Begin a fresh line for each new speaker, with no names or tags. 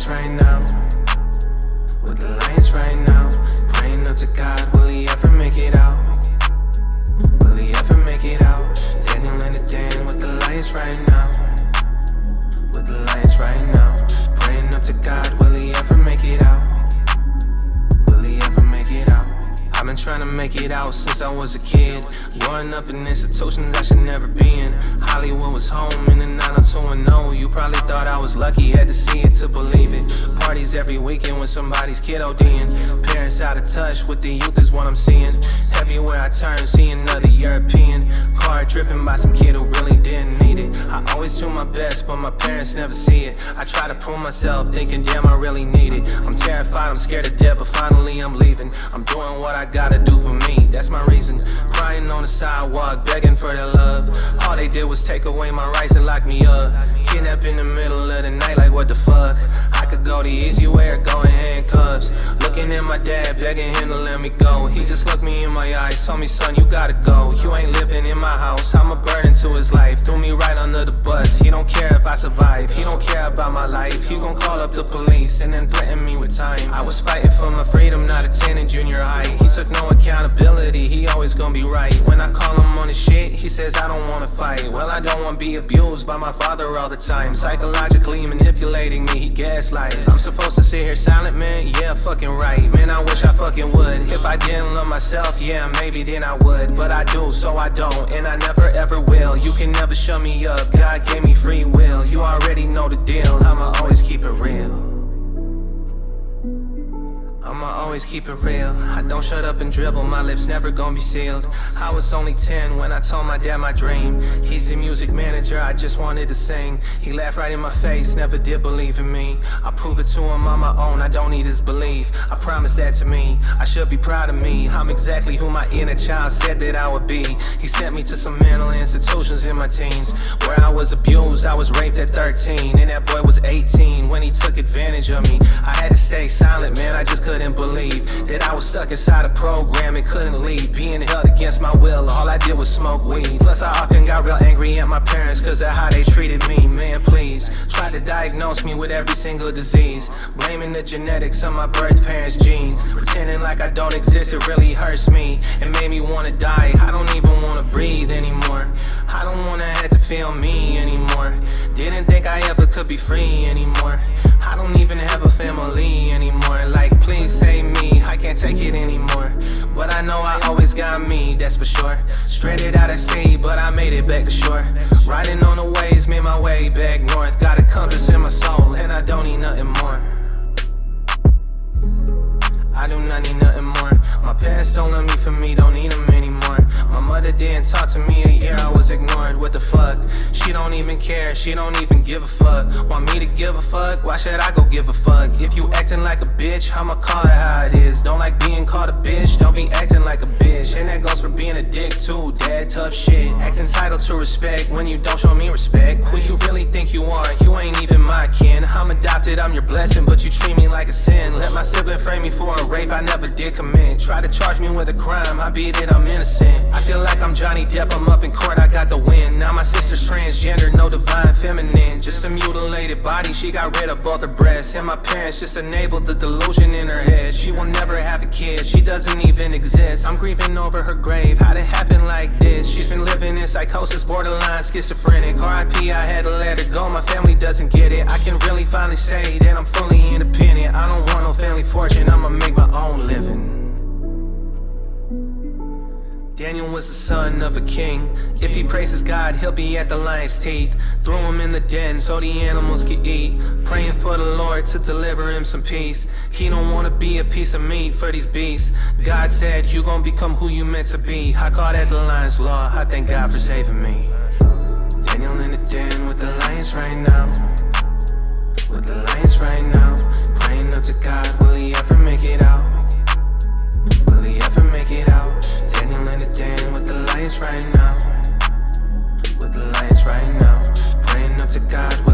lions right now. With the lions right now. Praying up to God, will he ever make it out? Will he ever make it out? Daniel in the den with the lions right now. With the lions right now. Praying up to God, will he ever make it out? Will he ever make it out? I've been trying to make it out since I was a kid. Growing up in institutions I should never be in. Hollywood was home in the 90210. You probably thought I was lucky, had to see it to believe it. Parties every weekend when somebody's kid ODing. Parents out of touch with the youth is what I'm seeing. Everywhere I turn, see another European. Car driven by some kid who really didn't need it. I always do my best, but my parents never see it. I try to prove myself, thinking damn I really need it. I'm terrified, I'm scared to death, but finally I'm leaving. I'm doing what I gotta do for me, that's my reason. Crying on the sidewalk, begging for their love. All they did was take away my rights and lock me up. Kidnapped in the middle of the night, like what the fuck. I could go the easy way or go in handcuffs. Looking at my dad, begging him to let me go. He just looked me in my eyes, told me son you gotta go. You ain't living in my house, I'm a burden to his life. Threw me right under the bus, he don't care if I survive. He don't care about my life, he gon' call up the police and then threaten me with time. I was fighting for my freedom, not a 10 in junior high. He took no accountability, he always gonna be right. When I call him on his shit, he says I don't wanna fight. Well I don't wanna be abused by my father all the time. Psychologically manipulating me, he gaslights. I'm supposed to sit here silent, man? Yeah, fucking right. Man, I wish I fucking would. If I didn't love myself, yeah, maybe then I would. But I do, so I don't, and I never ever will. You can never shut me up, God gave me free will. You already know the deal, I'ma always keep it real. I'ma always keep it real. I don't shut up and dribble, my lips never gonna be sealed. I was only 10 when I told my dad my dream. He's the music manager, I just wanted to sing. He laughed right in my face, never did believe in me. I prove it to him on my own, I don't need his belief. I promise that to me, I should be proud of me. I'm exactly who my inner child said that I would be. He sent me to some mental institutions in my teens, where I was abused, I was raped at 13. And that boy was 18 when he took advantage of me. I had to stay silent, man, I just couldn't believe that I was stuck inside a program and couldn't leave. Being held against my will, all I did was smoke weed. Plus I often got real angry at my parents cause of how they treated me. Man, please, tried to diagnose me with every single disease, blaming the genetics of my birth parents' genes. Pretending like I don't exist, it really hurts me. It made me wanna die, I don't even wanna breathe anymore. I don't wanna have to feel me anymore. Didn't think I ever could be free anymore. I don't even have a family anymore. Like, please save me, I can't take it anymore. But I know I always got me, that's for sure. Stranded out at sea, but I made it back to shore. Riding on the waves, made my way back north. Got a compass in my soul, and I don't need nothing more. I do not need nothing more. My parents don't love me for me, don't need them anymore. My mother didn't talk to me a year, I was ignored, what the fuck? She don't even care, she don't even give a fuck. Want me to give a fuck? Why should I go give a fuck? If you acting like a bitch, I'ma call it how it is. Don't like being called a bitch, don't be acting like a bitch. And that goes for being a dick too, dad, tough shit. Act entitled to respect when you don't show me respect. Who you really think you are? You ain't even my kin. I'm adopted, I'm your blessing, but you treat me like a sin. Let my sibling frame me for a rape I never did commit. Try to charge me with a crime, I beat it, I'm innocent. I feel like I'm Johnny Depp, I'm up in court, I got the win. Now my sister's transgender, no divine feminine. Just a mutilated body, she got rid of both her breasts. And my parents just enabled the delusion in her head. She will never have a kid, she doesn't even exist. I'm grieving over her grave, how'd it happen like this? She's been living in psychosis, borderline schizophrenic. R.I.P. I had to let her go, my family doesn't get it. I can really finally say that I'm fully independent. I don't want no family fortune, I'ma make my own living. Daniel was the son of a king. If he praises God, he'll be at the lion's teeth. Throw him in the den so the animals can eat. Praying for the Lord to deliver him some peace. He don't wanna be a piece of meat for these beasts. God said you gon' become who you meant to be. I call that the lion's law, I thank God for saving me. Daniel in the den with the lions right now. With the lions right now. Praying up to God, will he ever make it out? Will he ever make it out? Daniel in the den with the lions right now. With the lions right now. Praying up to God, will